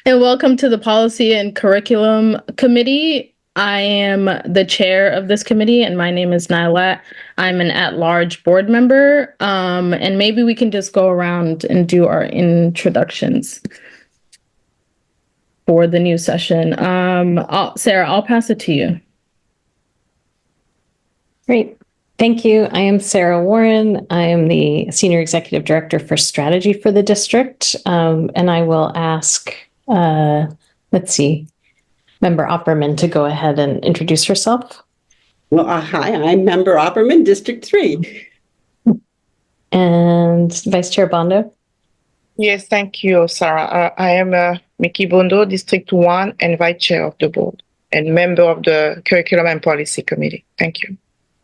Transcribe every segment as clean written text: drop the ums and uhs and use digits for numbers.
And welcome to the Policy and Curriculum Committee. I am the chair of this committee, and my name is Nylat. I'm an at-large board member, and maybe we can just go around and do our introductions for the new session. Sarah, I'll pass it to you. Great. Thank you. I am Sarah Warren. I am the Senior Executive Director for Strategy for the district, and I will ask, Member Opperman to go ahead and introduce herself. Well, hi, I'm Member Opperman, District 3. And Vice Chair Bondo. Yes, thank you, Sarah. I am Mickey Bondo, District 1 and Vice Chair of the board and member of the Curriculum and Policy Committee. Thank you.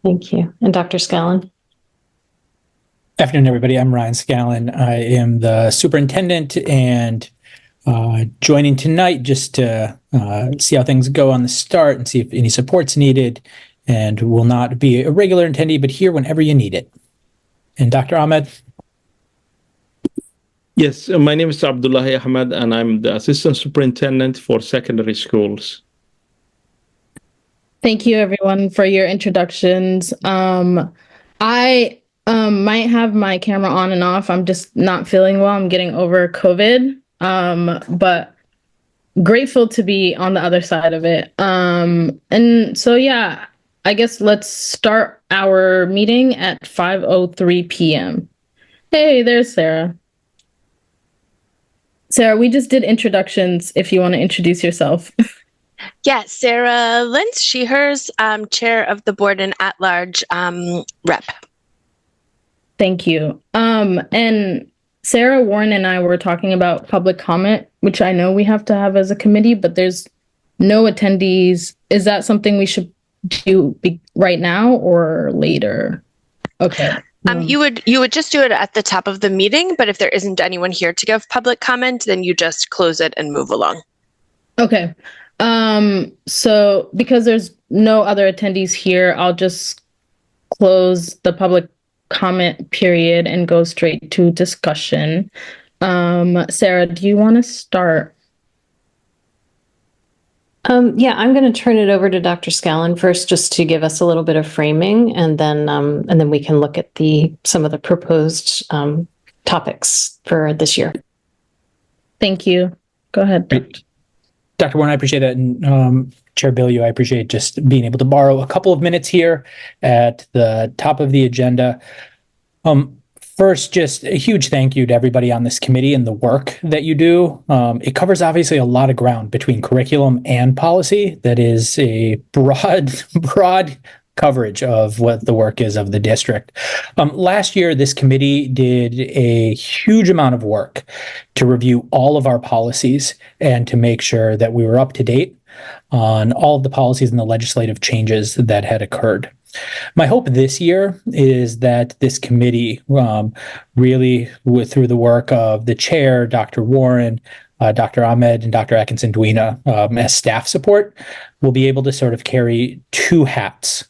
Thank you. And Dr. Scallon. Afternoon, everybody. I'm Ryan Scallon. I am the superintendent and joining tonight just to see how things go on the start and see if any support's needed, and will not be a regular attendee, but here whenever you need it. And Dr. Ahmed. Yes, my name is Abdullahi Ahmed, and I'm the Assistant Superintendent for Secondary Schools. Thank you, everyone, for your introductions. I might have my camera on and off. I'm just not feeling well. I'm getting over COVID, but grateful to be on the other side of it. And so, yeah, I guess let's start our meeting at 5:03 p.m. Hey, there's Sarah. Sarah, we just did introductions if you want to introduce yourself. Yes, Sarah Lentz, hers, chair of the board and at-large rep. Thank you. And Sarah, Warren, and I were talking about public comment, which I know we have to have as a committee, but there's no attendees. Is that something we should do right now or later? Okay. You would just do it at the top of the meeting, but if there isn't anyone here to give public comment, then you just close it and move along. Okay. So because there's no other attendees here, I'll just close the public comment period and go straight to discussion. Sarah, do you want to start? Yeah, I'm going to turn it over to Dr. Scallon first, just to give us a little bit of framing, and then we can look at some of the proposed topics for this year. Thank you. Go ahead. Great. Dr. Warren, I appreciate it. And Chair Bilyeu, I appreciate just being able to borrow a couple of minutes here at the top of the agenda. First, just a huge thank you to everybody on this committee and the work that you do. It covers obviously a lot of ground between curriculum and policy. That is a broad coverage of what the work is of the district. Last year, this committee did a huge amount of work to review all of our policies and to make sure that we were up to date on all of the policies and the legislative changes that had occurred. My hope this year is that this committee really, through the work of the chair, Dr. Warren, Dr. Ahmed, and Dr. Atkinson-Duena, as staff support, will be able to sort of carry two hats,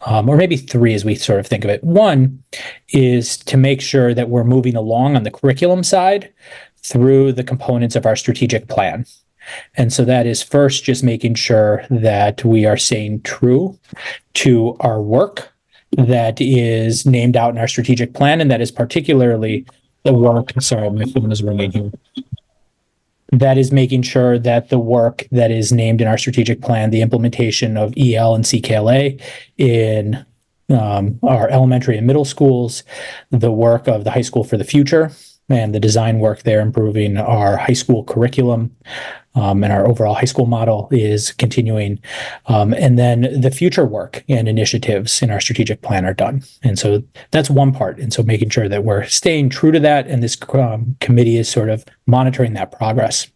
or maybe three as we sort of think of it. One is to make sure that we're moving along on the curriculum side through the components of our strategic plan. And so that is first just making sure that we are staying true to our work that is named out in our strategic plan, and that is particularly the work, sorry, my phone is ringing here. That is making sure that the work that is named in our strategic plan, the implementation of EL and CKLA in our elementary and middle schools, the work of the High School for the Future, and the design work there, improving our high school curriculum and our overall high school model is continuing. And then the future work and initiatives in our strategic plan are done. And so that's one part. And so making sure that we're staying true to that, and this committee is sort of monitoring that progress.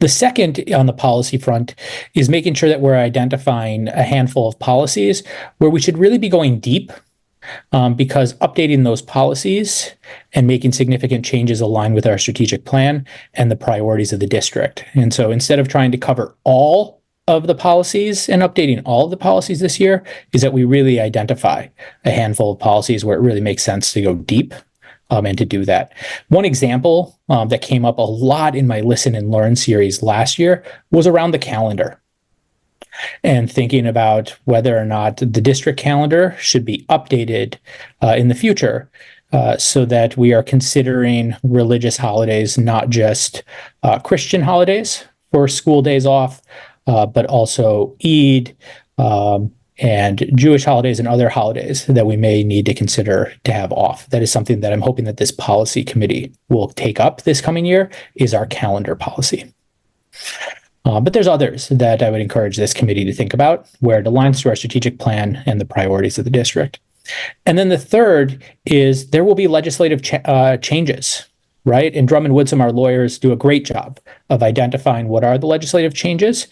The second on the policy front is making sure that we're identifying a handful of policies where we should really be going deep, because updating those policies and making significant changes align with our strategic plan and the priorities of the district. And so instead of trying to cover all of the policies and updating all of the policies this year, is that we really identify a handful of policies where it really makes sense to go deep and to do that. One example that came up a lot in my Listen and Learn series last year was around the calendar and thinking about whether or not the district calendar should be updated in the future so that we are considering religious holidays, not just Christian holidays for school days off, but also Eid, and Jewish holidays and other holidays that we may need to consider to have off. That is something that I'm hoping that this policy committee will take up this coming year, is our calendar policy. But there's others that I would encourage this committee to think about, where it aligns to our strategic plan and the priorities of the district. And then the third is there will be legislative changes, right? And Drummond Woodsum, our lawyers, do a great job of identifying what are the legislative changes.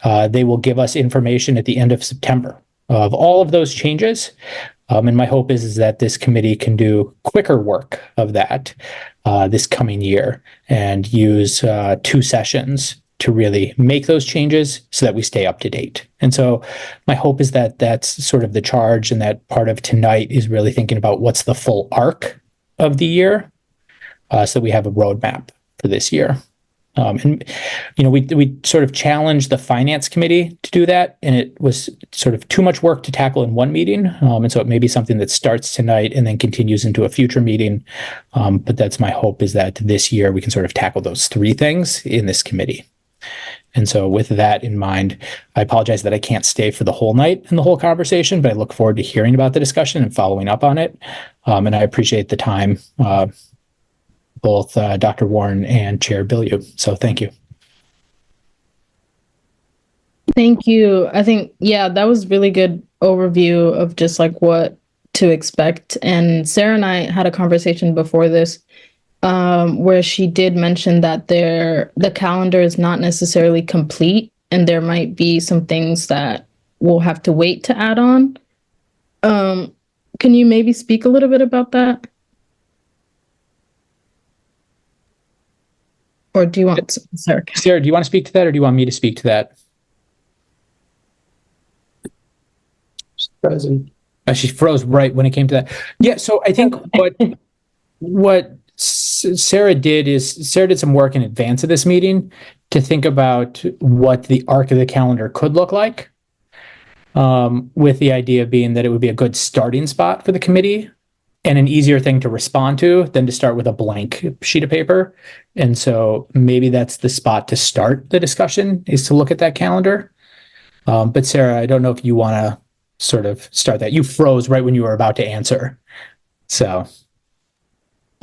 They will give us information at the end of September of all of those changes. And my hope is that this committee can do quicker work of that this coming year and use 2 sessions to really make those changes so that we stay up to date. And so my hope is that that's sort of the charge, and that part of tonight is really thinking about what's the full arc of the year so that we have a roadmap for this year. And, we sort of challenged the finance committee to do that, and it was sort of too much work to tackle in one meeting. And so it may be something that starts tonight and then continues into a future meeting. But that's my hope, is that this year we can sort of tackle those 3 things in this committee. And so with that in mind, I apologize that I can't stay for the whole night and the whole conversation, but I look forward to hearing about the discussion and following up on it. And I appreciate the time, both Dr. Warren and Chair Bilyeu. So thank you. Thank you. I think, that was really good overview of just like what to expect. And Sarah and I had a conversation before this where she did mention that the calendar is not necessarily complete, and there might be some things that we'll have to wait to add on. Can you maybe speak a little bit about that? Or do you want Sarah? Sarah, do you want to speak to that, or do you want me to speak to that? She's frozen. She froze right when it came to that. Yeah, so I think what Sarah did some work in advance of this meeting to think about what the arc of the calendar could look like, with the idea being that it would be a good starting spot for the committee and an easier thing to respond to than to start with a blank sheet of paper. And so maybe that's the spot to start the discussion, is to look at that calendar. But Sarah, I don't know if you want to sort of start that. You froze right when you were about to answer. So.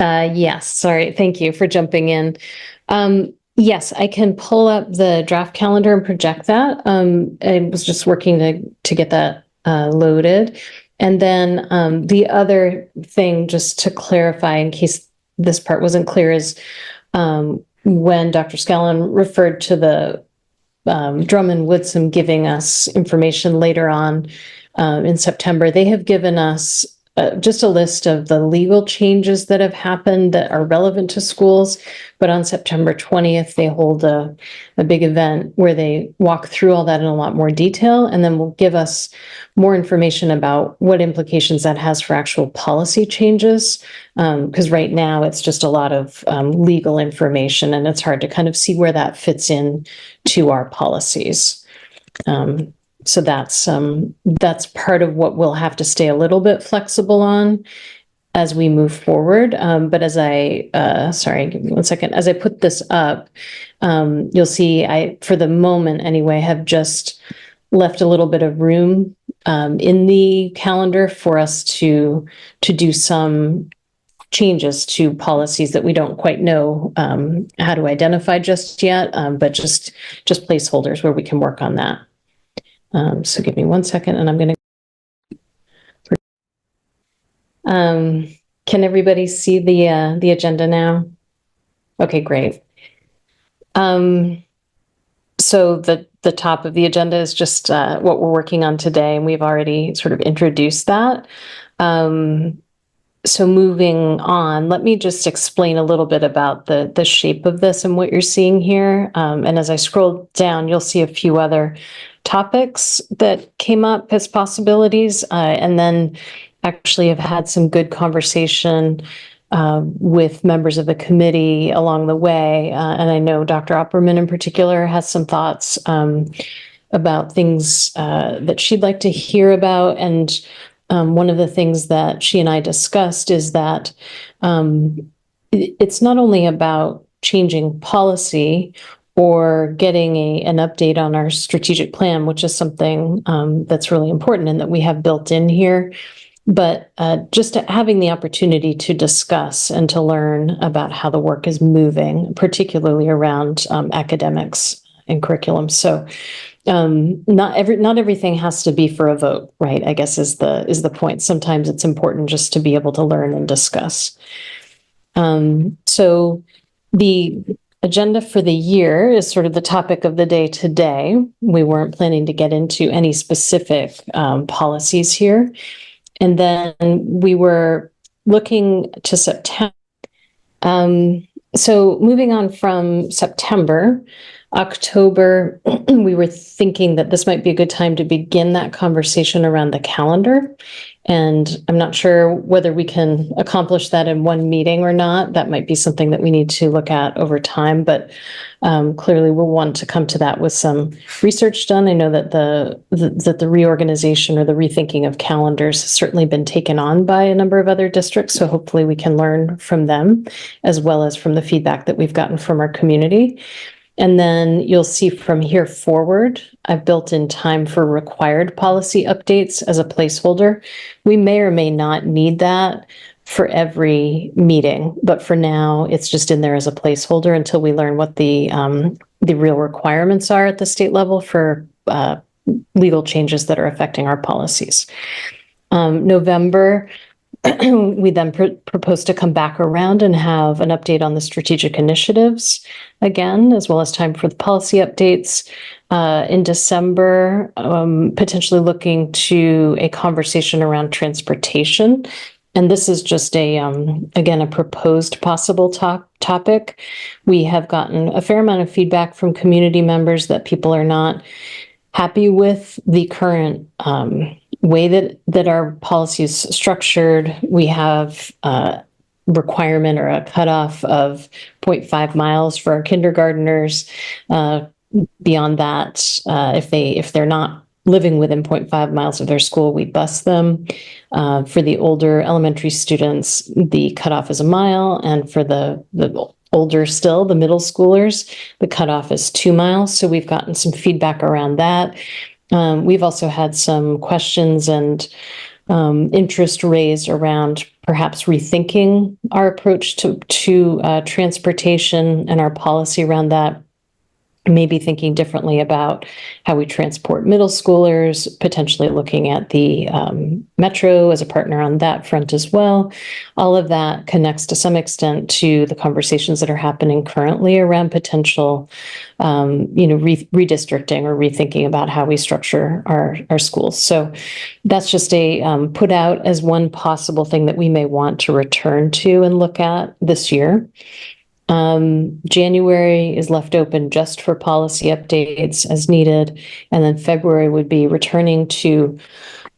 Yes, sorry. Thank you for jumping in. Yes, I can pull up the draft calendar and project that. I was just working to get that loaded. And then the other thing, just to clarify, in case this part wasn't clear, is when Dr. Scallon referred to the Drummond Woodsum giving us information later on in September, they have given us just a list of the legal changes that have happened that are relevant to schools. But on September 20th, they hold a big event where they walk through all that in a lot more detail, and then will give us more information about what implications that has for actual policy changes. Because right now it's just a lot of legal information, and it's hard to kind of see where that fits in to our policies. So that's part of what we'll have to stay a little bit flexible on as we move forward. But as sorry, give me one second. As I put this up, you'll see I, for the moment anyway, have just left a little bit of room in the calendar for us to do some changes to policies that we don't quite know how to identify just yet, but just placeholders where we can work on that. So give me one second, and I'm going to. Can everybody see the agenda now? Okay, great. So the top of the agenda is just what we're working on today, and we've already sort of introduced that. So moving on, let me just explain a little bit about the shape of this and what you're seeing here. And as I scroll down, you'll see a few other topics that came up as possibilities, and then actually have had some good conversation with members of the committee along the way. And I know Dr. Opperman in particular has some thoughts about things that she'd like to hear about. And one of the things that she and I discussed is that it's not only about changing policy or getting an update on our strategic plan, which is something that's really important and that we have built in here, but just having the opportunity to discuss and to learn about how the work is moving, particularly around academics and curriculum. So not everything has to be for a vote, right? I guess is the point. Sometimes it's important just to be able to learn and discuss. So the agenda for the year is sort of the topic of the day today. We weren't planning to get into any specific policies here. And then we were looking to September. So moving on from September, October, we were thinking that this might be a good time to begin that conversation around the calendar. And I'm not sure whether we can accomplish that in one meeting or not. That might be something that we need to look at over time, but clearly we'll want to come to that with some research done. I know that the reorganization or the rethinking of calendars has certainly been taken on by a number of other districts. So hopefully we can learn from them as well as from the feedback that we've gotten from our community. And then you'll see from here forward, I've built in time for required policy updates as a placeholder. We may or may not need that for every meeting, but for now, it's just in there as a placeholder until we learn what the real requirements are at the state level for legal changes that are affecting our policies. November, we then propose to come back around and have an update on the strategic initiatives again, as well as time for the policy updates. In December, potentially looking to a conversation around transportation. And this is just again, a proposed possible topic. We have gotten a fair amount of feedback from community members that people are not happy with the current way that our policy is structured. We have a requirement or a cutoff of 0.5 miles for our kindergartners. Beyond that, if they're not living within 0.5 miles of their school, we bus them. For the older elementary students, the cutoff is 1 mile, and for the older still, the middle schoolers, the cutoff is 2 miles. So we've gotten some feedback around that. We've also had some questions and interest raised around perhaps rethinking our approach to transportation and our policy around that. Maybe thinking differently about how we transport middle schoolers, potentially looking at the Metro as a partner on that front as well. All of that connects to some extent to the conversations that are happening currently around potential, redistricting or rethinking about how we structure our schools. So that's just a put out as one possible thing that we may want to return to and look at this year. January is left open just for policy updates as needed. And then February would be returning to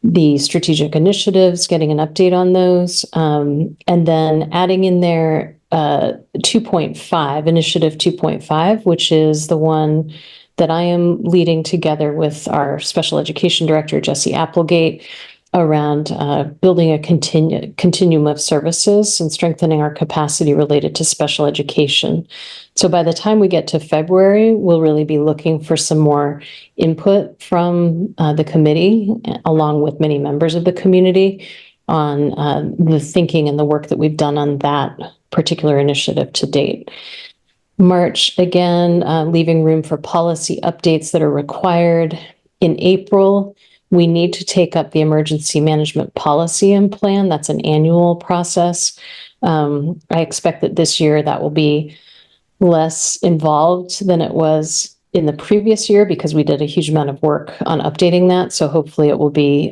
the strategic initiatives, getting an update on those, and then adding in there 2.5, Initiative 2.5, which is the one that I am leading together with our special education director, Jesse Applegate, around building a continuum of services and strengthening our capacity related to special education. So by the time we get to February, we'll really be looking for some more input from the committee, along with many members of the community, on the thinking and the work that we've done on that particular initiative to date. March, again, leaving room for policy updates that are required. In April, we need to take up the emergency management policy and plan. That's an annual process. I expect that this year that will be less involved than it was in the previous year because we did a huge amount of work on updating that. So hopefully it will be,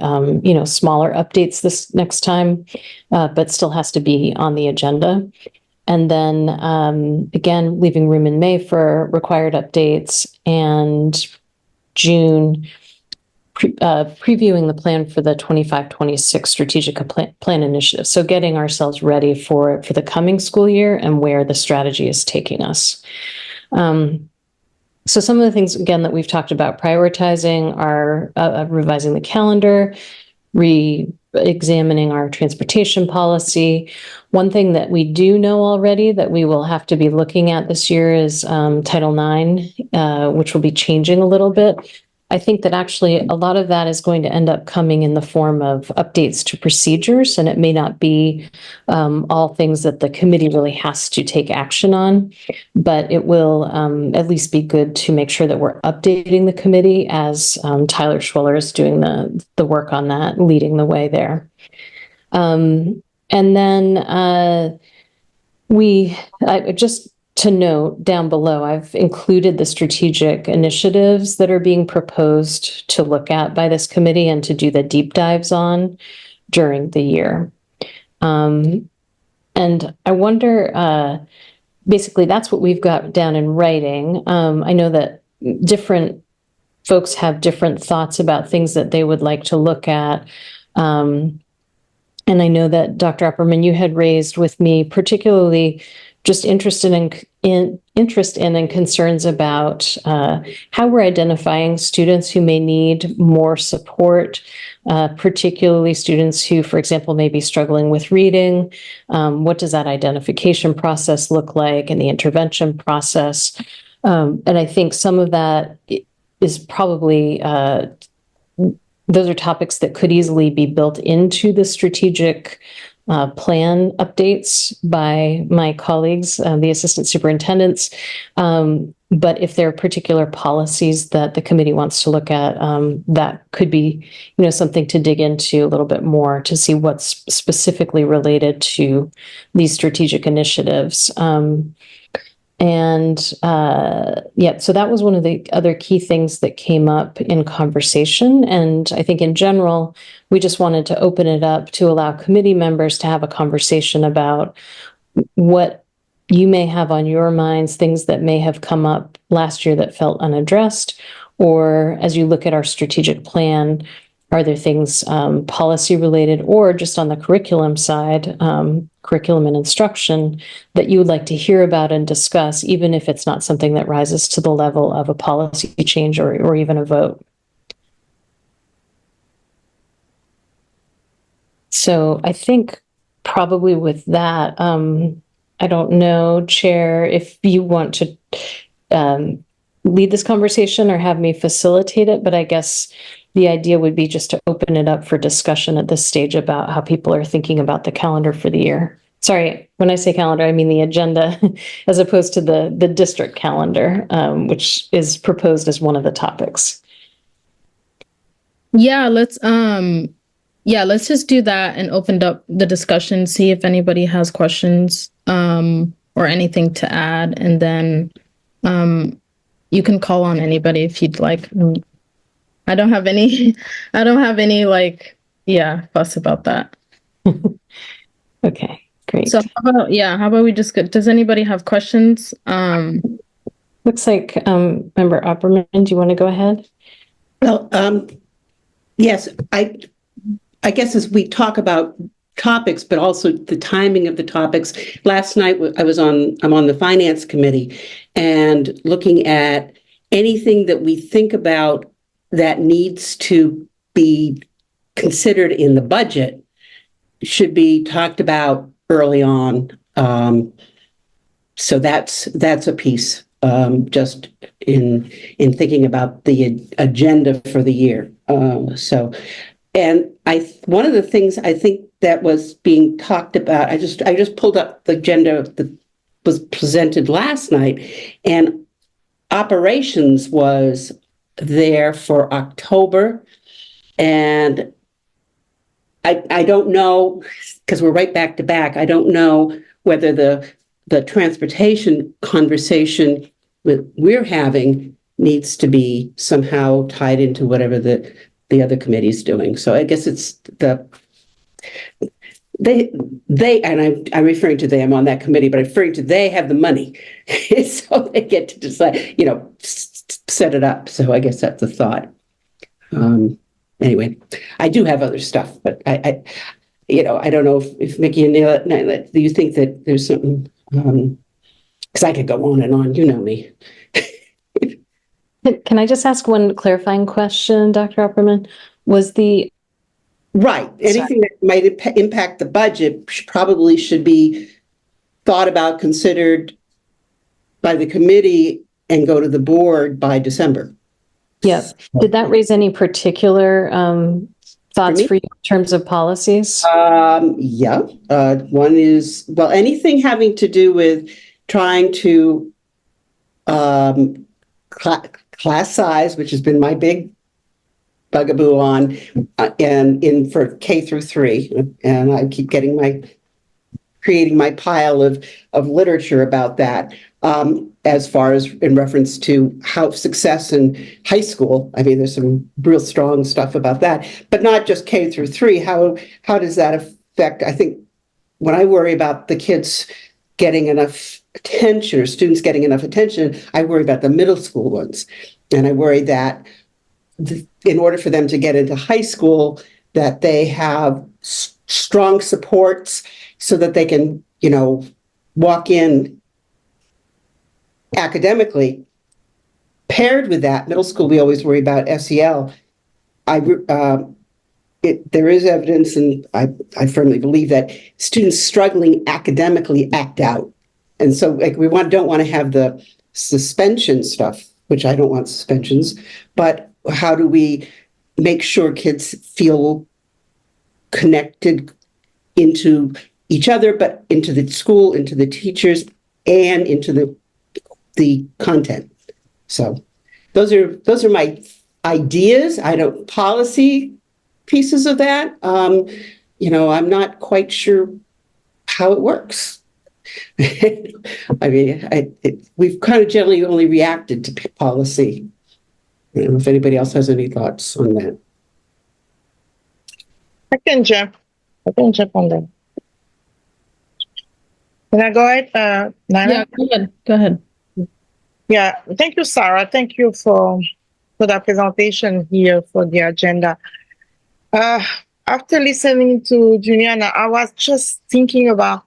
smaller updates this next time, but still has to be on the agenda. And then again, leaving room in May for required updates, and June, previewing the plan for the 25-26 strategic plan initiative. So getting ourselves ready for the coming school year and where the strategy is taking us. So some of the things, again, that we've talked about prioritizing are revising the calendar, re-examining our transportation policy. One thing that we do know already that we will have to be looking at this year is Title IX, which will be changing a little bit. I think that actually a lot of that is going to end up coming in the form of updates to procedures, and it may not be all things that the committee really has to take action on, but it will at least be good to make sure that we're updating the committee as Tyler Schweller is doing the work on that, leading the way there. And then just to note down below, I've included the strategic initiatives that are being proposed to look at by this committee and to do the deep dives on during the year. And I wonder, basically, that's what we've got down in writing. I know that different folks have different thoughts about things that they would like to look at. And I know that Dr. Opperman, you had raised with me particularly just interest in and concerns about how we're identifying students who may need more support, particularly students who, for example, may be struggling with reading. What does that identification process look like and the intervention process? And I think some of that is probably those are topics that could easily be built into the strategic plan updates by my colleagues, the assistant superintendents. But if there are particular policies that the committee wants to look at, that could be, something to dig into a little bit more to see what's specifically related to these strategic initiatives. So that was one of the other key things that came up in conversation. And I think in general, we just wanted to open it up to allow committee members to have a conversation about what you may have on your minds, things that may have come up last year that felt unaddressed, or as you look at our strategic plan, are there things policy related or just on the curriculum side, curriculum and instruction, that you would like to hear about and discuss, even if it's not something that rises to the level of a policy change or even a vote? So I think probably with that, I don't know, Chair, if you want to lead this conversation or have me facilitate it, but I guess the idea would be just to open it up for discussion at this stage about how people are thinking about the calendar for the year. Sorry, when I say calendar, I mean the agenda as opposed to the district calendar, which is proposed as one of the topics. Yeah, let's just do that and open up the discussion, see if anybody has questions or anything to add, and then you can call on anybody if you'd like. I don't have any fuss about that. Okay, great. So how about we just does anybody have questions? Looks like Member Opperman, do you want to go ahead? Well, yes, I guess as we talk about topics, but also the timing of the topics. Last night I'm on the finance committee and looking at anything that we think about that needs to be considered in the budget should be talked about early on. So that's a piece, just in thinking about the agenda for the year. One of the things I think that was being talked about, I just pulled up the agenda that was presented last night, and operations was there for October, and I don't know, because we're right back to back, I don't know whether the transportation conversation that we're having needs to be somehow tied into whatever the other committee's doing. So I guess it's they and I'm referring to them on that committee, but I'm referring to they have the money, so they get to decide, set it up. So I guess that's a thought. anyway, I do have other stuff, but I I don't know if Mickey and Nyla, do you think that there's something, because I could go on, you know me. Can I just ask one clarifying question, Dr. Opperman? Was the Right. Anything that might impact the budget probably should be thought about, considered by the committee, and go to the board by December. Yeah. Did that raise any particular thoughts for you in terms of policies? Yeah. One is, well, anything having to do with trying to class size, which has been my big bugaboo on, and in for K through 3, and I keep creating my pile of literature about that, as far as in reference to how success in high school. I mean, there's some real strong stuff about that, but not just K through 3. How does that affect? I think when I worry about the kids getting enough attention, or students getting enough attention, I worry about the middle school ones, and I worry that in order for them to get into high school, that they have strong supports so that they can, walk in academically. Paired with that, middle school, we always worry about SEL. There is evidence, and I firmly believe that students struggling academically act out. And so we don't want to have the suspension stuff, which I don't want suspensions, but how do we make sure kids feel connected into each other, but into the school, into the teachers, and into the content? So those are my ideas. I don't policy pieces of that. I'm not quite sure how it works. I mean, we've kind of generally only reacted to policy. I don't know if anybody else has any thoughts on that. I can jump on that. Can I go ahead, Nyla? Yeah, go ahead. Yeah, thank you, Sarah. Thank you for that presentation here for the agenda. After listening to Juliana, I was just thinking about,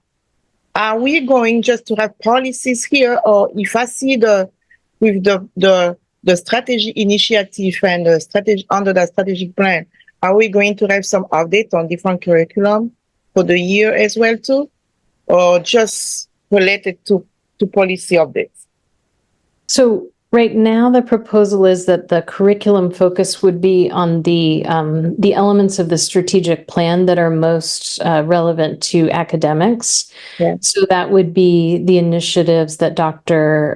are we going just to have policies here, or if I see with the strategy initiative and the strategy under the strategic plan, are we going to have some update on different curriculum for the year as well too, or just related to policy updates? So right now, the proposal is that the curriculum focus would be on the elements of the strategic plan that are most relevant to academics. Yeah. So that would be the initiatives that Dr.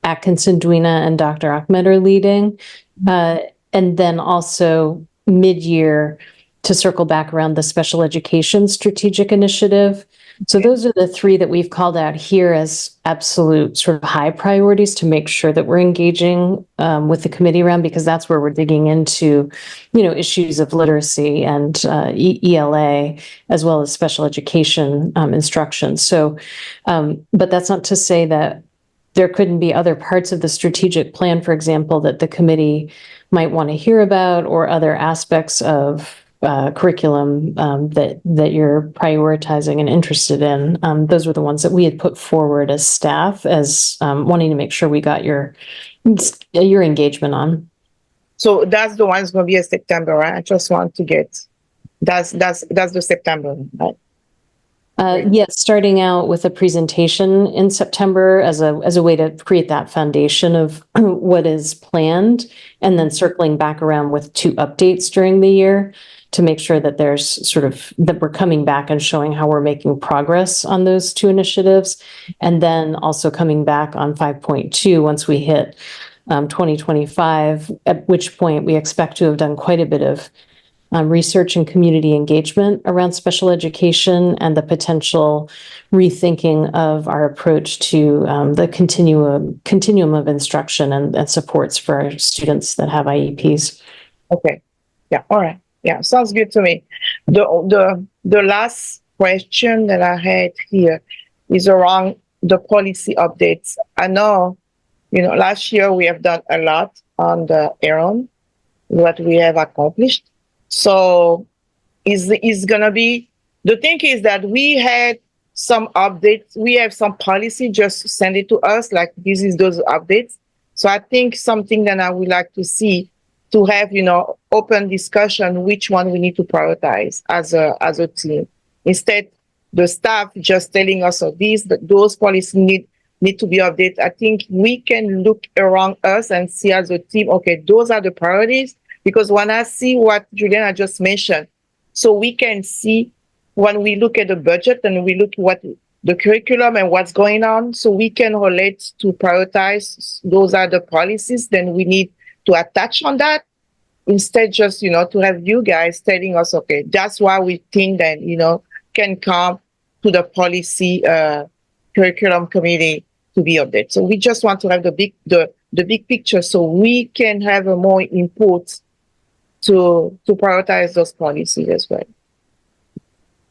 Atkinson Dwina and Dr. Ahmed are leading, and then also mid-year to circle back around the special education strategic initiative. So those are the 3 that we've called out here as absolute sort of high priorities to make sure that we're engaging with the committee around, because that's where we're digging into, issues of literacy and ELA, as well as special education instruction. So, but that's not to say that there couldn't be other parts of the strategic plan, for example, that the committee might want to hear about, or other aspects of curriculum that you're prioritizing and interested in. Those were the ones that we had put forward as staff, as wanting to make sure we got your engagement on. So that's the one that's going to be in September, right? I just want to get that's the September, right? Yes, starting out with a presentation in September as a way to create that foundation of what is planned, and then circling back around with 2 updates during the year to make sure that there's that we're coming back and showing how we're making progress on those 2 initiatives, and then also coming back on 5.2 once we hit 2025, at which point we expect to have done quite a bit of research and community engagement around special education, and the potential rethinking of our approach to the continuum of instruction and supports for our students that have IEPs. Okay. Yeah. All right. Yeah. Sounds good to me. The last question that I had here is around the policy updates. I know, last year we have done a lot on the ERON, what we have accomplished. So is gonna be, the thing is that we had some updates. We have some policy, just send it to us, like this is those updates. So I think something that I would like to see, to have, open discussion, which one we need to prioritize as a team. Instead, the staff just telling us, oh, those policies need to be updated. I think we can look around us and see as a team, okay, those are the priorities. Because when I see what Juliana just mentioned, so we can see when we look at the budget and we look what the curriculum and what's going on, so we can relate to prioritize those are the policies, then we need to attach on that, instead just, to have you guys telling us, okay, that's why we think that, can come to the policy curriculum committee to be updated. So we just want to have the big picture, so we can have a more input to prioritize those policies as well.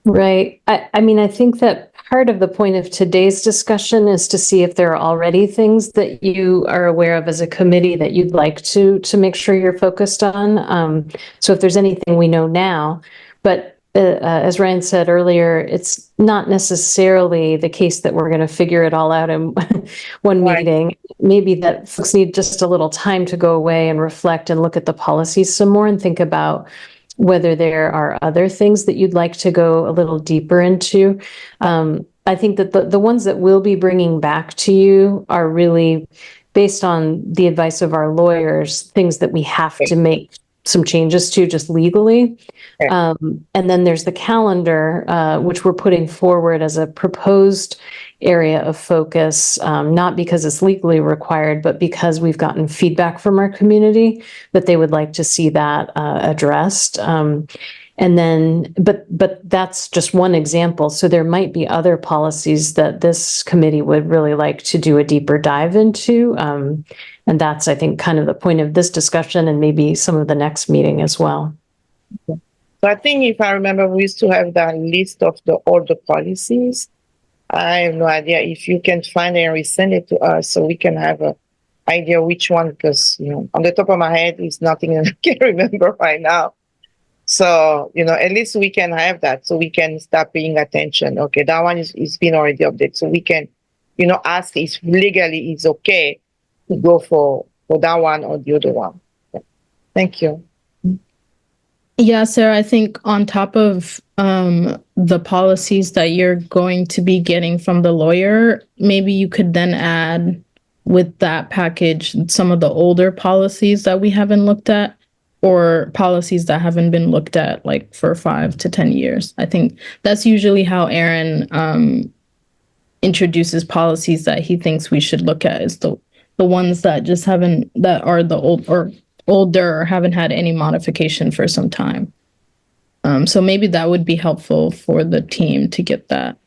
Right. I mean, I think that part of the point of today's discussion is to see if there are already things that you are aware of as a committee that you'd like to make sure you're focused on. So if there's anything we know now, but as Ryan said earlier, it's not necessarily the case that we're going to figure it all out in one meeting. Maybe that folks need just a little time to go away and reflect and look at the policies some more and think about whether there are other things that you'd like to go a little deeper into. I think that the ones that we'll be bringing back to you are really based on the advice of our lawyers, things that we have to make some changes to just legally. And then there's the calendar, which we're putting forward as a proposed area of focus, not because it's legally required, but because we've gotten feedback from our community that they would like to see that addressed. And then, but that's just one example. So there might be other policies that this committee would really like to do a deeper dive into. And that's, I think, kind of the point of this discussion and maybe some of the next meeting as well. So I think if I remember, we used to have that list of all the policies. I have no idea if you can find it and resend it to us so we can have an idea which one, because, on the top of my head, it's nothing that I can remember right now. So, at least we can have that so we can start paying attention. Okay, that one is been already updated. So we can, ask if legally it's okay to go for that one or the other one. Yeah. Thank you. Yeah, Sarah, I think on top of the policies that you're going to be getting from the lawyer, maybe you could then add with that package some of the older policies that we haven't looked at, or policies that haven't been looked at like for 5 to 10 years. I think that's usually how Aaron introduces policies that he thinks we should look at, is the ones that just haven't, that are the older or haven't had any modification for some time. So maybe that would be helpful for the team to get that.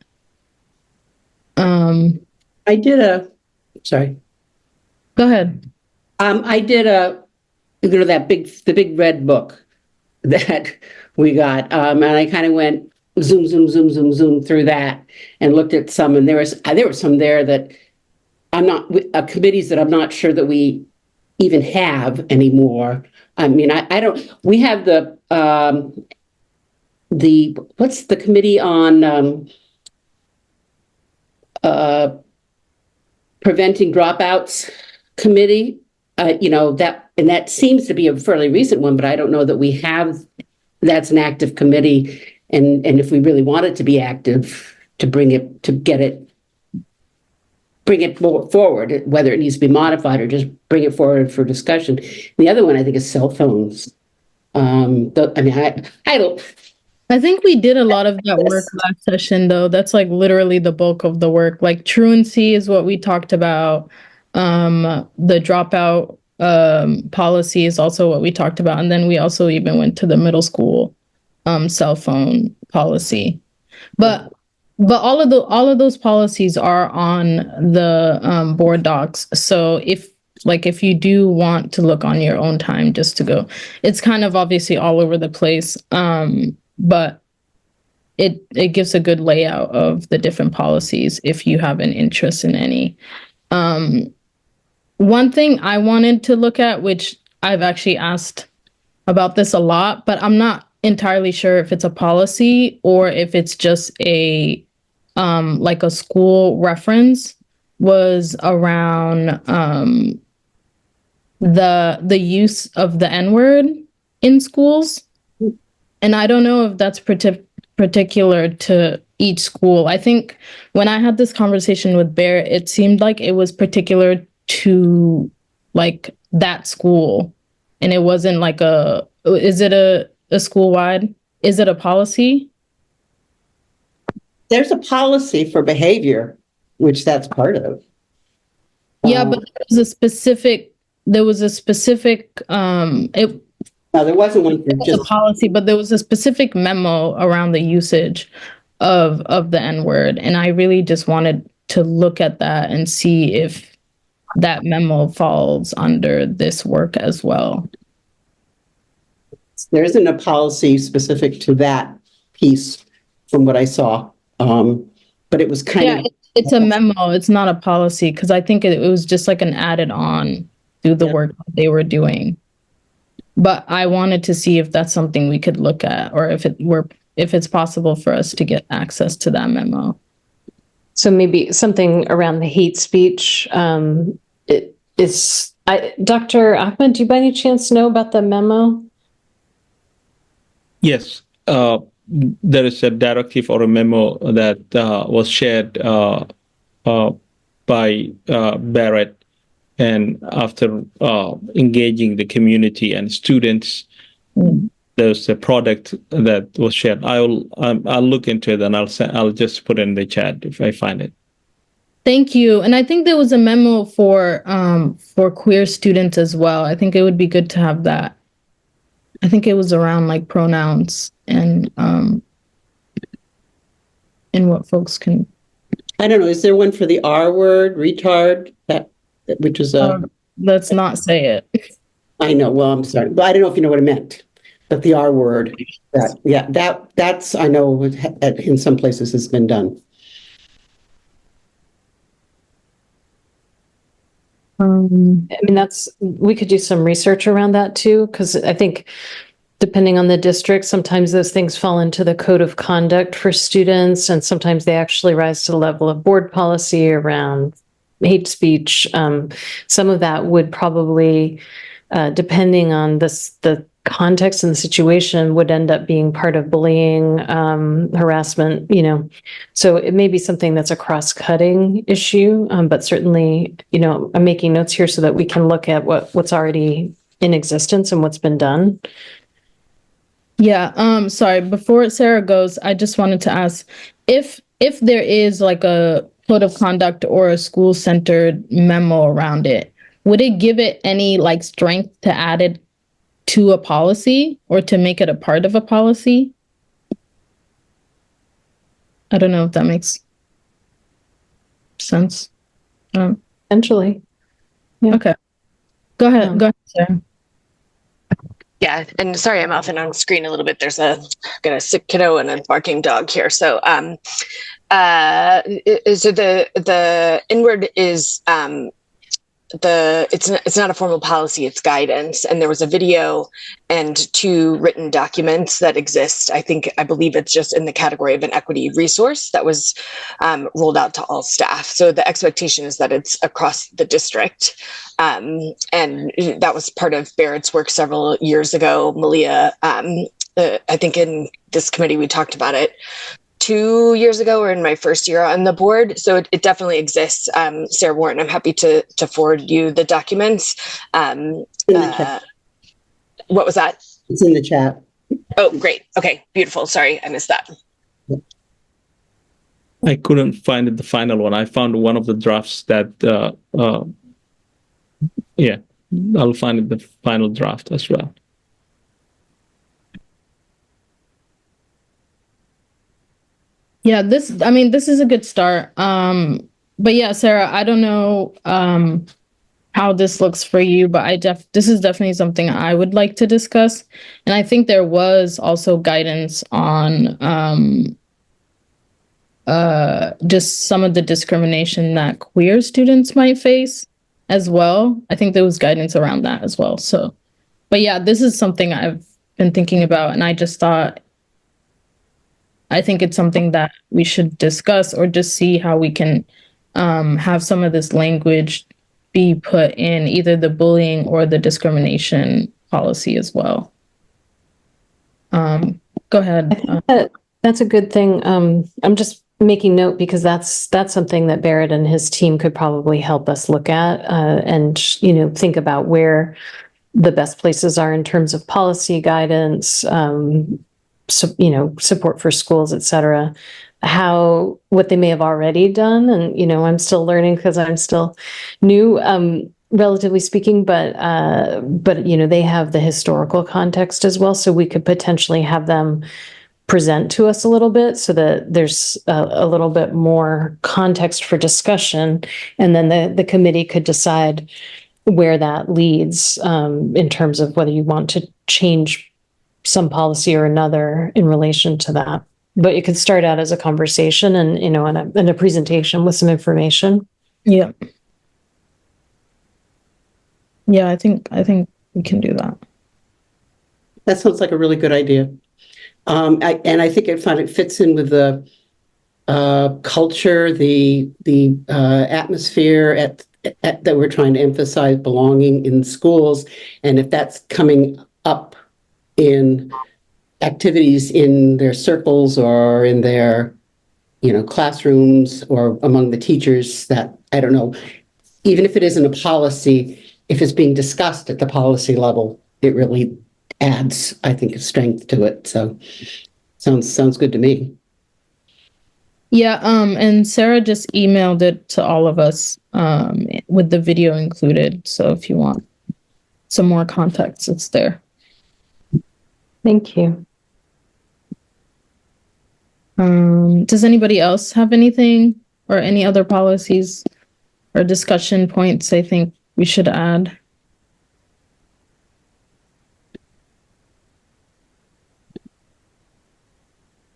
I did sorry. Go ahead. I did the big red book that we got. And I kind of went zoom through that and looked at some, and there were some there that I'm not, committees that I'm not sure that we even have anymore. I mean, I don't, we have what's the committee on preventing dropouts committee? That seems to be a fairly recent one, but I don't know that we have, that's an active committee. And if we really want it to be active, to bring it forward, whether it needs to be modified or just bring it forward for discussion. The other one I think is cell phones. I think we did a lot of that work last session, though. That's like literally the bulk of the work. Like truancy is what we talked about. The dropout policy is also what we talked about. And then we also even went to the middle school cell phone policy. But all of those policies are on the board docs. So if you do want to look on your own time just to go, it's kind of obviously all over the place. But it gives a good layout of the different policies if you have an interest in any. One thing I wanted to look at, which I've actually asked about this a lot, but I'm not entirely sure if it's a policy or if it's just a like a school reference, was around the use of the N-word in schools. And I don't know if that's particular to each school. I think when I had this conversation with Bear, it seemed like it was particular to like that school. And it wasn't like is it a school-wide? Is it a policy? There's a policy for behavior, which that's part of. Yeah, but there was a specific it No, there wasn't one for was just a policy, but there was a specific memo around the usage of the N-word. And I really just wanted to look at that and see if that memo falls under this work as well. there isn't a policy specific to that piece from what I saw. But it was kind of It's a memo. It's not a policy because I think it was just like an added on to the work that they were doing. But I wanted to see if that's something we could look at, or if it's possible for us to get access to that memo. So maybe something around the hate speech. Dr. Ahmed, do you by any chance know about the memo? Yes, there is a directive or a memo that was shared by Barrett, and after engaging the community and students, there's a product that was shared. I'll look into it and I'll just put it in the chat if I find it. Thank you. And I think there was a memo for queer students as well. I think it would be good to have that. I think it was around like pronouns and what folks can. I don't know. Is there one for the R word, retard? Which is Let's not say it. I know. Well, I'm sorry, but I don't know if you know what I meant. But the R word, that's I know in some places has been done. I mean, we could do some research around that too, because I think depending on the district, sometimes those things fall into the code of conduct for students, and sometimes they actually rise to the level of board policy around hate speech. Some of that would probably, depending on the context and the situation, would end up being part of bullying, harassment, so it may be something that's a cross-cutting issue, but certainly, I'm making notes here so that we can look at what's already in existence and what's been done. Yeah, sorry, before Sarah goes, I just wanted to ask if there is like a code of conduct or a school-centered memo around it, would it give it any like strength to add it to a policy or to make it a part of a policy? I don't know if that makes sense. Potentially. Yeah. Okay. Go ahead, Sarah. Yeah, and sorry, I'm often on screen a little bit. Got a sick kiddo and a barking dog here. So, so the N-word is it's not a formal policy, it's guidance. And there was a video and 2 written documents that exist. I believe it's just in the category of an equity resource that was rolled out to all staff. So the expectation is that it's across the district. And that was part of Barrett's work several years ago. Malia, I think in this committee, we talked about it 2 years ago or in my first year on the board. So it definitely exists. Sarah Warren, I'm happy to forward you the documents. In the chat. What was that? It's in the chat. Oh, great. Okay, beautiful. Sorry, I missed that. I couldn't find the final one. I found one of the drafts that, I'll find the final draft as well. Yeah, this is a good start. But yeah, Sarah, I don't know how this looks for you, but this is definitely something I would like to discuss. And I think there was also guidance on just some of the discrimination that queer students might face as well. I think there was guidance around that as well. So, But yeah, this is something I've been thinking about, and I just thought, I think it's something that we should discuss or just see how we can have some of this language be put in either the bullying or the discrimination policy as well. Go ahead. That's a good thing. I'm just making note because that's something that Barrett and his team could probably help us look at and think about where the best places are in terms of policy guidance, support for schools, et cetera. What they may have already done, and I'm still learning because I'm still new, relatively speaking, but they have the historical context as well, so we could potentially have them present to us a little bit so that there's a little bit more context for discussion, and then the committee could decide where that leads in terms of whether you want to change some policy or another in relation to that. But it could start out as a conversation and in a presentation with some information. Yeah. Yeah, I think we can do that. That sounds like a really good idea. I think it fits in with the culture, the atmosphere that we're trying to emphasize, belonging in schools. And if that's coming up in activities in their circles or in their, classrooms or among the teachers, that, I don't know, even if it isn't a policy, if it's being discussed at the policy level, it really adds, I think, a strength to it. So sounds good to me. Yeah, and Sarah just emailed it to all of us with the video included. So if you want some more context, it's there. Thank you. Does anybody else have anything or any other policies or discussion points I think we should add?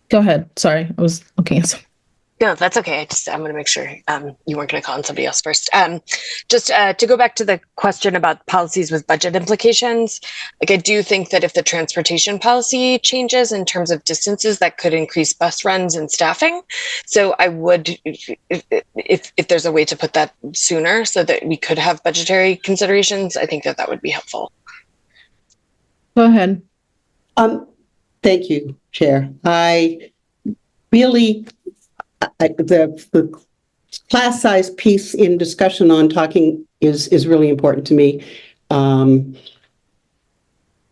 Go ahead. Sorry, I was looking at something. No, that's okay. I'm going to make sure you weren't going to call on somebody else first. Just to go back to the question about policies with budget implications, I do think that if the transportation policy changes in terms of distances, that could increase bus runs and staffing. So I would, if there's a way to put that sooner so that we could have budgetary considerations, I think that would be helpful. Go ahead. Thank you, Chair. I really, the class size piece in discussion on talking is really important to me. And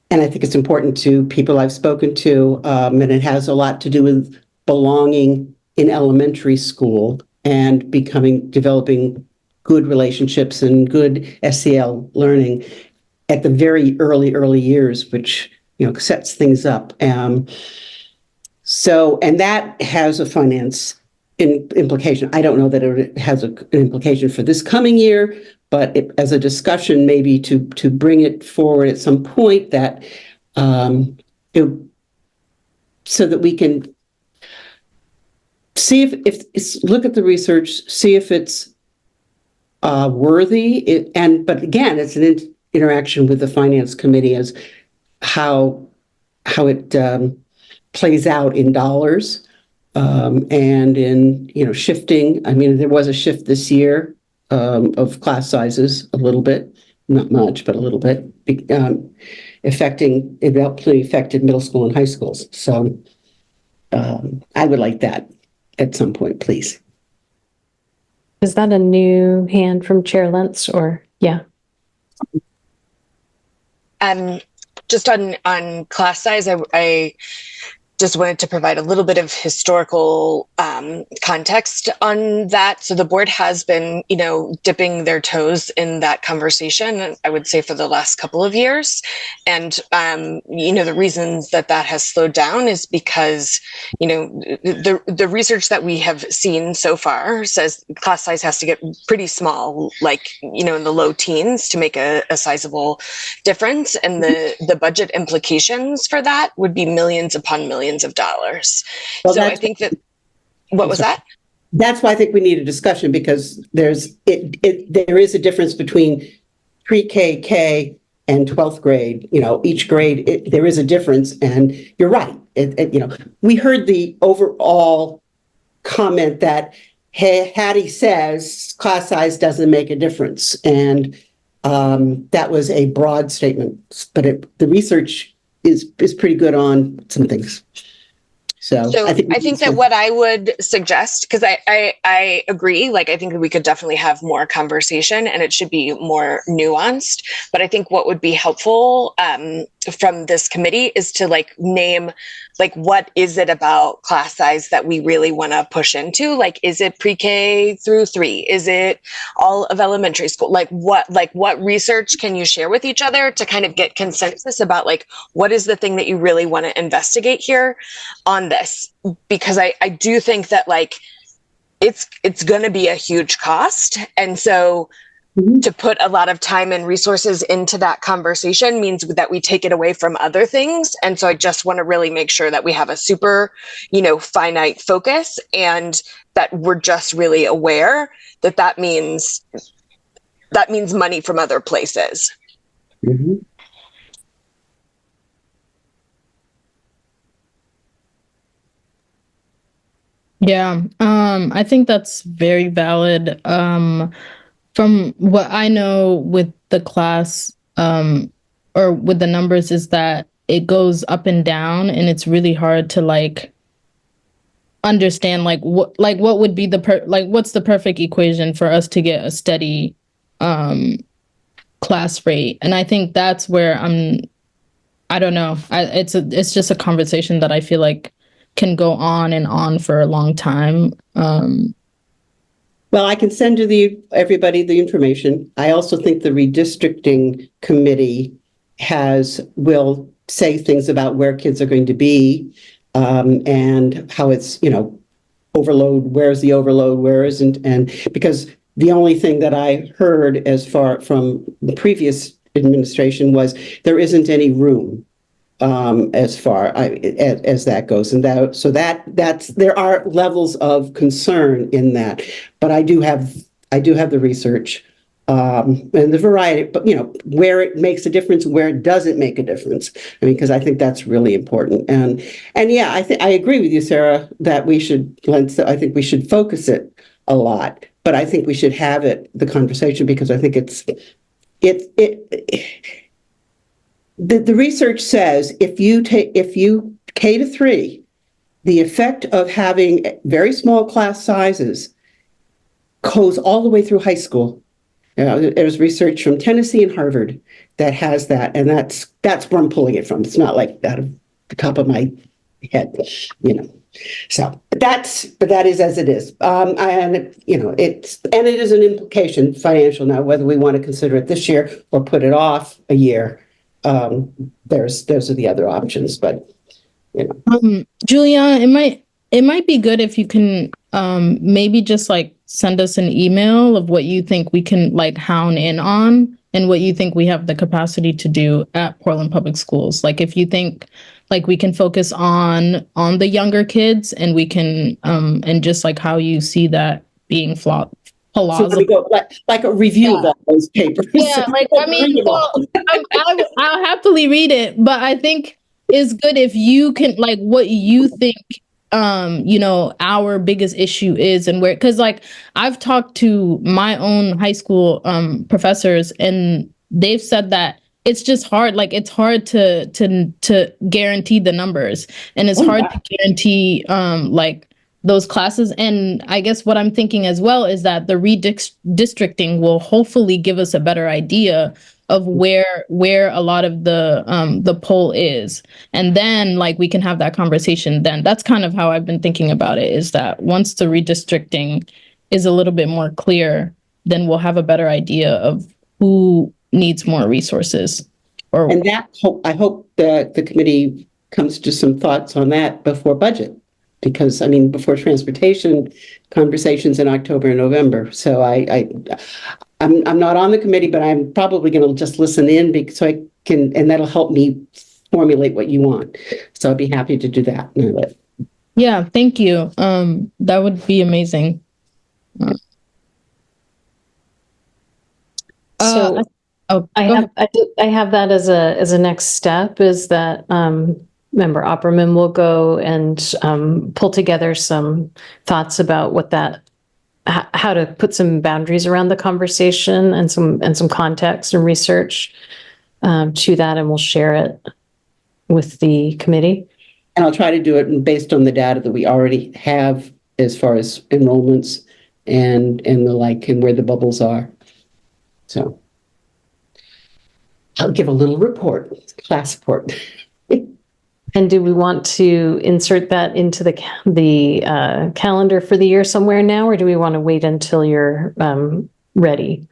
I think it's important to people I've spoken to, and it has a lot to do with belonging in elementary school and developing good relationships and good SEL learning at the very early years, which sets things up. And that has a finance implication. I don't know that it has an implication for this coming year, but as a discussion, maybe to bring it forward at some point that so that we can see if it's look at the research, see if it's worthy. But again, it's an interaction with the finance committee as how it plays out in dollars and in shifting. I mean, there was a shift this year of class sizes a little bit, not much, but a little bit, it absolutely affected middle school and high schools. So I would like that at some point, please. Is that a new hand from Chair Lentz or yeah? Just on class size, I just wanted to provide a little bit of historical context on that. So the board has been, dipping their toes in that conversation, I would say, for the last couple of years. And, the reasons that has slowed down is because, the research that we have seen so far says class size has to get pretty small, like, in the low teens to make a sizable difference. And the budget implications for that would be millions upon millions of dollars. Well, so I think that, what was that? That's why I think we need a discussion, because there is a difference between pre-K and 12th grade, each grade, there is a difference. And you're right. We heard the overall comment that Hattie says class size doesn't make a difference. And that was a broad statement, but the research is pretty good on some things. So I think that what I would suggest, because I agree, like I think that we could definitely have more conversation and it should be more nuanced. But I think what would be helpful from this committee is to name what is it about class size that we really want to push into? Like, is it pre-K through 3? Is it all of elementary school? What research can you share with each other to kind of get consensus about what is the thing that you really want to investigate here on this? Because I do think that it's going to be a huge cost. And so to put a lot of time and resources into that conversation means that we take it away from other things. And so I just want to really make sure that we have a super, finite focus and that we're just really aware that means money from other places. Mm-hmm. Yeah, I think that's very valid. From what I know with the class, or with the numbers, is that it goes up and down, and it's really hard to understand what would be what's the perfect equation for us to get a steady class rate. And I think that's where I don't know. It's just a conversation that I feel like can go on and on for a long time. Well, I can send to everybody the information. I also think the redistricting committee will say things about where kids are going to be, and how it's, overload, where's the overload, where isn't, and because the only thing that I heard as far from the previous administration was there isn't any room as far as that goes, and that's there are levels of concern in that, but I do have the research and the variety, but where it makes a difference, where it doesn't make a difference. I mean, because I think that's really important, and yeah, I agree with you, Sarah, that I think we should focus it a lot, but I think we should have the conversation, because I think the research says if you K to 3, the effect of having very small class sizes goes all the way through high school. There's research from Tennessee and Harvard that has that, and that's where I'm pulling it from. It's not like out of the top of my head, So, but that is as it is, and it is an implication financial now, whether we want to consider it this year or put it off a year. Those are the other options, but Julia, it might be good if you can maybe just send us an email of what you think we can hound in on, and what you think we have the capacity to do at Portland Public Schools. If you think we can focus on the younger kids, and we can and just how you see that being plausible. So we go like a review of all those papers. Yeah, I'll happily read it, but I think it's good if you can what you think our biggest issue is, and where, because I've talked to my own high school professors, and they've said that it's just hard. It's hard to guarantee the numbers, and it's hard to guarantee those classes. And I guess what I'm thinking as well is that the redistricting will hopefully give us a better idea of where a lot of the poll is, and then we can have that conversation. Then that's kind of how I've been thinking about it, is that once the redistricting is a little bit more clear, then we'll have a better idea of who needs more resources. I hope that the committee comes to some thoughts on that before budget, because before transportation conversations in October and November. So I'm not on the committee, but I'm probably going to just listen in, so I can, and that'll help me formulate what you want. So I'd be happy to do that. Yeah, thank you. That would be amazing. So Oh, I go have ahead. I have that as a next step is that Member Opperman will go and pull together some thoughts about what that how to put some boundaries around the conversation and some context and research to that, and we'll share it with the committee. And I'll try to do it based on the data that we already have as far as enrollments and the like, and where the bubbles are. So I'll give a little report, class report. And do we want to insert that into the calendar for the year somewhere now, or do we want to wait until you're ready?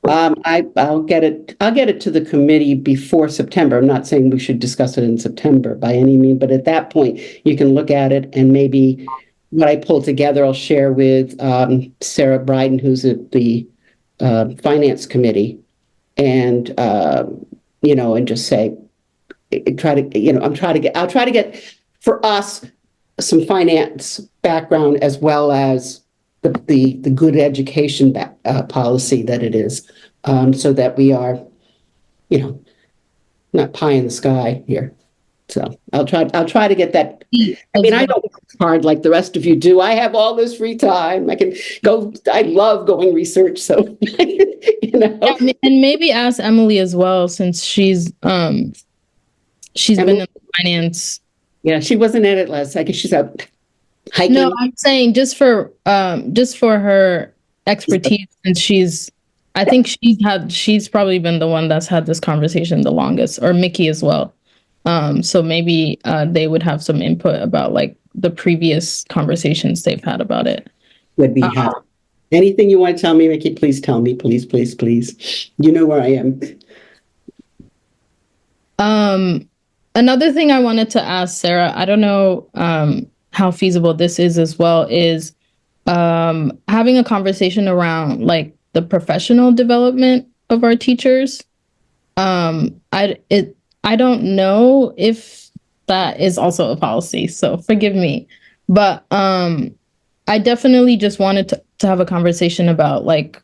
I'll get it to the committee before September. I'm not saying we should discuss it in September by any means, but at that point you can look at it, and maybe what I pull together I'll share with Sarah Bryden, who's at the finance committee, and and just say, I'll try to get for us some finance background as well as the good education policy that it is, so that we are, not pie in the sky here. So I'll try to get that. I mean, I don't work hard like the rest of you do. I have all this free time. I can go. I love going research. So Yeah, and maybe ask Emily as well, since she's been in finance. Yeah, she wasn't in it last. I guess she's out hiking. No, I'm saying just for her expertise, and I think she's probably been the one that's had this conversation the longest, or Mickey as well. So maybe they would have some input about like the previous conversations they've had about it. Would be happy. Anything you want to tell me, Mickey, please tell me. Please, please, please. You know where I am. Another thing I wanted to ask Sarah, I don't know how feasible this is as well, is having a conversation around like the professional development of our teachers. I don't know if that is also a policy, so forgive me. But I definitely just wanted to have a conversation about like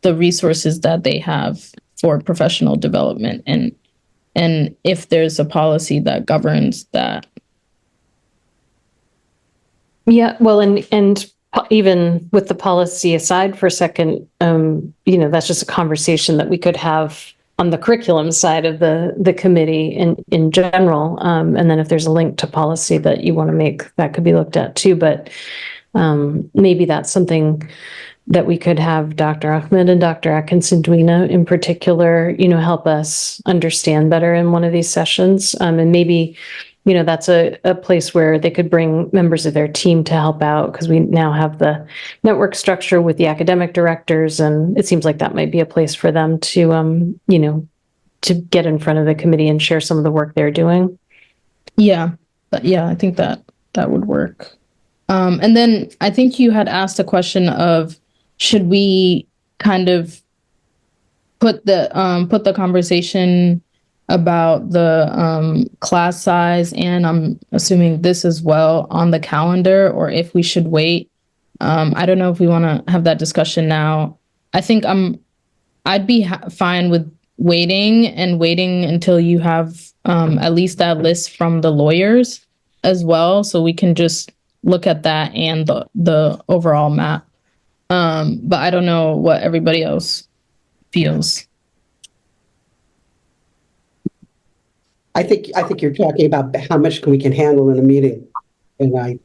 the resources that they have for professional development, and if there's a policy that governs that. Yeah, well, and even with the policy aside for a second, that's just a conversation that we could have on the curriculum side of the committee in general. And then if there's a link to policy that you want to make, that could be looked at too. But maybe that's something that we could have Dr. Ahmed and Dr. Atkinson-Duena in particular, help us understand better in one of these sessions. And maybe, that's a place where they could bring members of their team to help out, because we now have the network structure with the academic directors, and it seems like that might be a place for them to, to get in front of the committee and share some of the work they're doing. Yeah, I think that would work. And then I think you had asked a question of, should we kind of put the conversation about the class size, and I'm assuming this as well, on the calendar, or if we should wait. I don't know if we want to have that discussion now. I think I'd be fine with waiting until you have at least that list from the lawyers as well, so we can just look at that and the overall map. But I don't know what everybody else feels. I think you're talking about how much we can handle in a meeting, and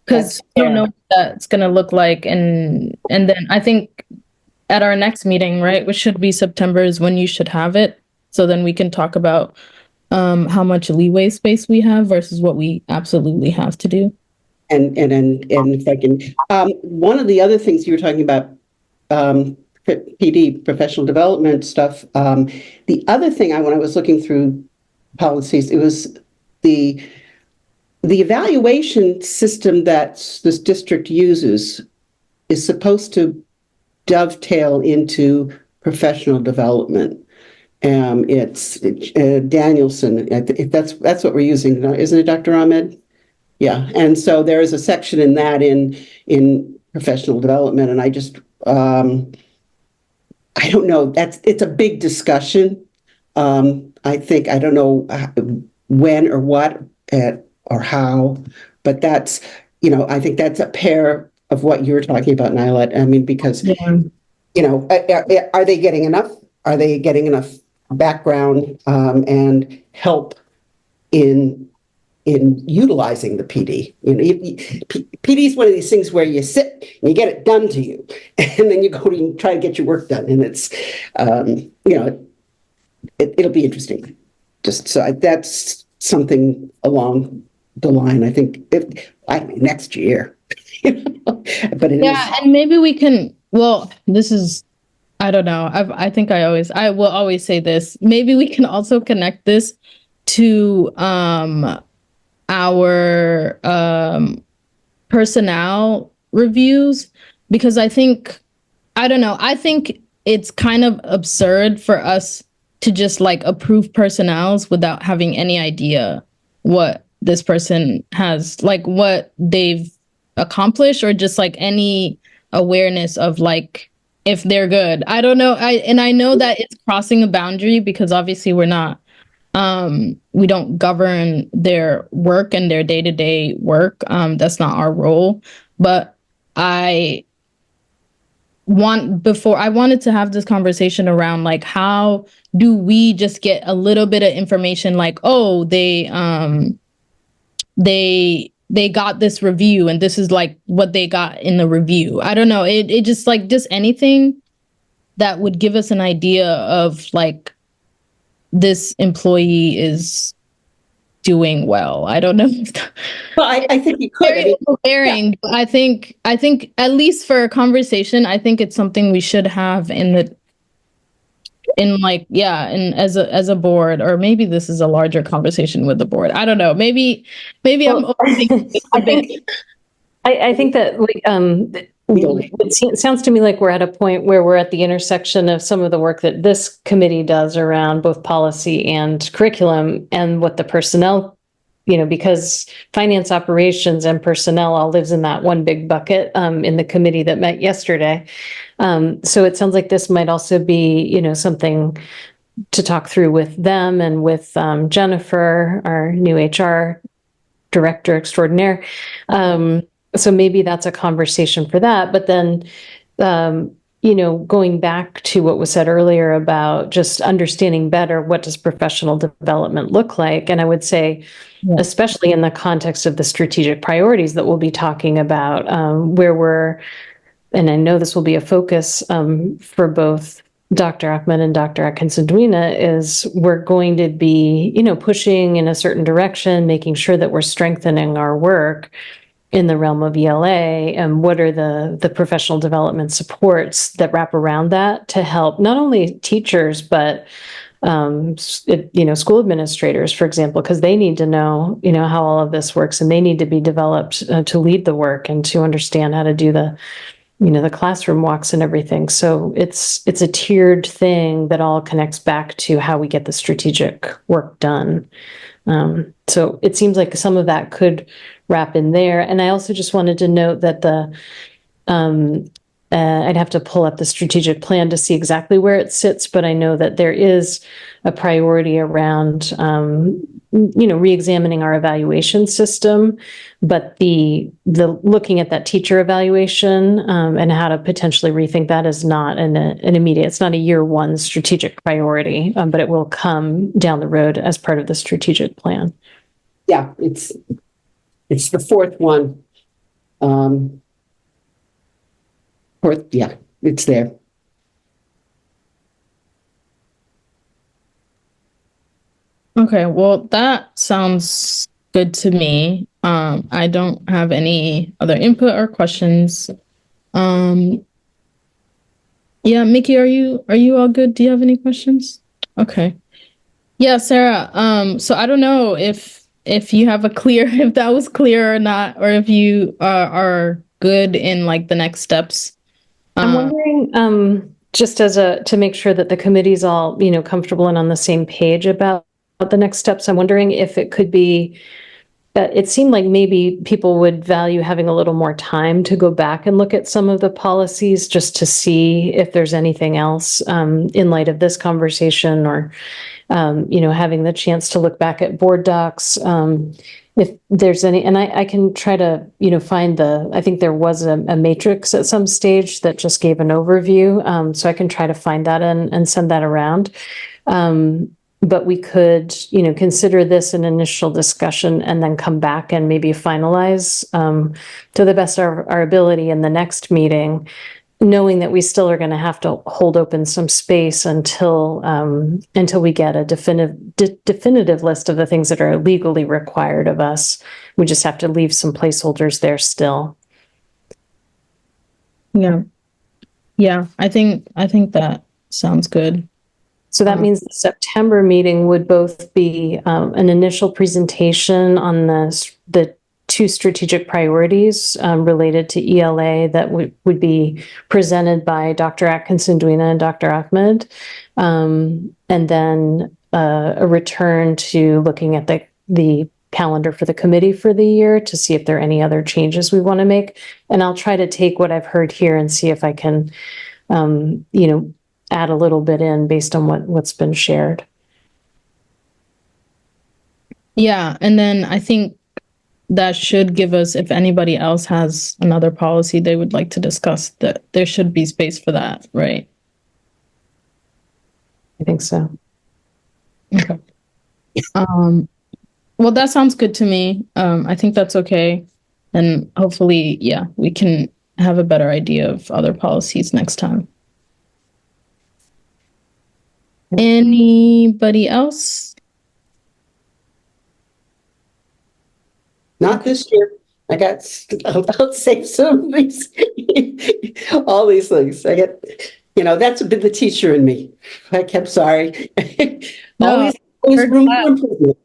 because you don't know what that's going to look like, and then I think at our next meeting, right, which should be September, is when you should have it, so then we can talk about how much leeway space we have versus what we absolutely have to do. And if I can, one of the other things you were talking about, PD, professional development stuff. The other thing when I was looking through policies, it was the evaluation system that this district uses is supposed to dovetail into professional development. It's Danielson. If that's what we're using, isn't it, Dr. Ahmed? Yeah, and so there is a section in that in professional development, and I just I don't know. It's a big discussion. I think I don't know when or what or how, but that's, I think that's a pair of what you're talking about, Nyla. I mean, because Yeah. are they getting enough? Are they getting enough background and help in utilizing the PD? PD is one of these things where you sit and you get it done to you, and then you go to try to get your work done, and it's it'll be interesting. Just so that's something along the line. I think next year. But and maybe we can. Well, this is. I don't know. I will always say this. Maybe we can also connect this to our personnel reviews, because I think it's kind of absurd for us to just like approve personnels without having any idea what this person has, like what they've accomplished, or just like any awareness of like if they're good. I don't know. I know that it's crossing a boundary, because obviously we don't govern their work and their day-to-day work. That's not our role. But I wanted to have this conversation around like, how do we just get a little bit of information, like, oh, they got this review and this is like what they got in the review. I don't know. It just like, just anything that would give us an idea of like, this employee is doing well. I don't know. Well, I think you could. Very overbearing. Yeah. I think at least for a conversation, I think it's something we should have as a board, or maybe this is a larger conversation with the board. I don't know. Maybe I'm overthinking it a bit. I think that it sounds to me like we're at a point where we're at the intersection of some of the work that this committee does around both policy and curriculum, and what the personnel, because finance, operations, and personnel all lives in that one big bucket in the committee that met yesterday. So it sounds like this might also be, something to talk through with them and with Jennifer, our new HR director extraordinaire. So maybe that's a conversation for that. But then, going back to what was said earlier about just understanding better, what does professional development look like? And I would say, especially in the context of the strategic priorities that we'll be talking about, and I know this will be a focus for both Dr. Ahmed and Dr. Atkinson-Dwina, is we're going to be, pushing in a certain direction, making sure that we're strengthening our work in the realm of ELA, and what are the professional development supports that wrap around that to help not only teachers, but school administrators, for example, because they need to know, how all of this works, and they need to be developed to lead the work and to understand how to do the classroom walks and everything. So it's a tiered thing that all connects back to how we get the strategic work done. So it seems like some of that could wrap in there. And I also just wanted to note that I'd have to pull up the strategic plan to see exactly where it sits, but I know that there is a priority around, re-examining our evaluation system, but the looking at that teacher evaluation and how to potentially rethink that is not an immediate, it's not a year one strategic priority, but it will come down the road as part of the strategic plan. Yeah, it's the fourth one. It's there. Okay, well, that sounds good to me. I don't have any other input or questions. Yeah, Mickey, are you all good? Do you have any questions? Okay. Yeah, Sarah. So I don't know if you have if that was clear or not, or if you are good in like the next steps. I'm wondering, just to make sure that the committee's all, comfortable and on the same page about the next steps, I'm wondering if it could be it seemed like maybe people would value having a little more time to go back and look at some of the policies just to see if there's anything else in light of this conversation, or having the chance to look back at board docs. If there's any, and I can try to, find I think there was a matrix at some stage that just gave an overview. So I can try to find that and send that around. But we could, consider this an initial discussion and then come back and maybe finalize to the best of our ability in the next meeting, knowing that we still are going to have to hold open some space until we get a definitive list of the things that are legally required of us. We just have to leave some placeholders there still. Yeah, I think that sounds good. So that means the September meeting would both be an initial presentation on the 2 strategic priorities related to ELA that would be presented by Dr. Atkinson-Duina and Dr. Ahmed, and then a return to looking at the calendar for the committee for the year to see if there are any other changes we want to make. And I'll try to take what I've heard here and see if I can, add a little bit in based on what's been shared. Yeah, and then I think that should give us, if anybody else has another policy they would like to discuss, that there should be space for that, right? I think so. Okay. Well, that sounds good to me. I think that's okay. And hopefully, we can have a better idea of other policies next time. Anybody else? Not this year. I'll say some of these, all these things. That's been the teacher in me. I kept sorry. No, always room for improvement.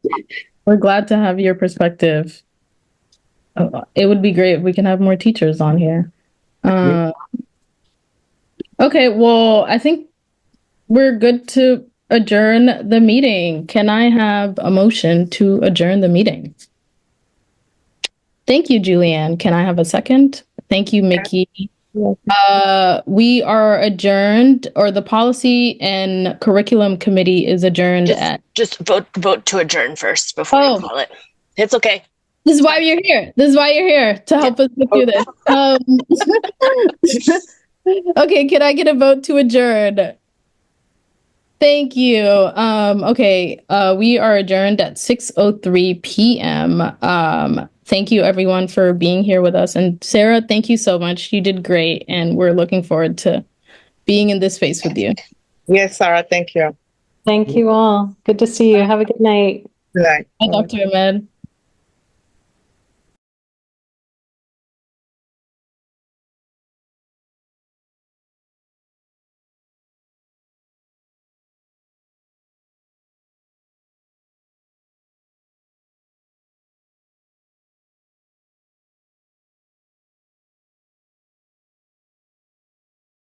We're glad to have your perspective. It would be great if we can have more teachers on here. Okay, well, I think we're good to adjourn the meeting. Can I have a motion to adjourn the meeting? Thank you, Julianne. Can I have a second? Thank you, Mickey. We are adjourned, or the Policy and Curriculum Committee is adjourned just vote to adjourn first before you call it. It's okay. This is why you're here. To help us get through this. Okay, can I get a vote to adjourn? Thank you. Okay, we are adjourned at 6:03 p.m. Thank you, everyone, for being here with us. And Sarah, thank you so much. You did great, and we're looking forward to being in this space with you. Yes, Sarah, thank you. Thank you all. Good to see you. Have a good night. Good night. Bye, Dr. Ahmed.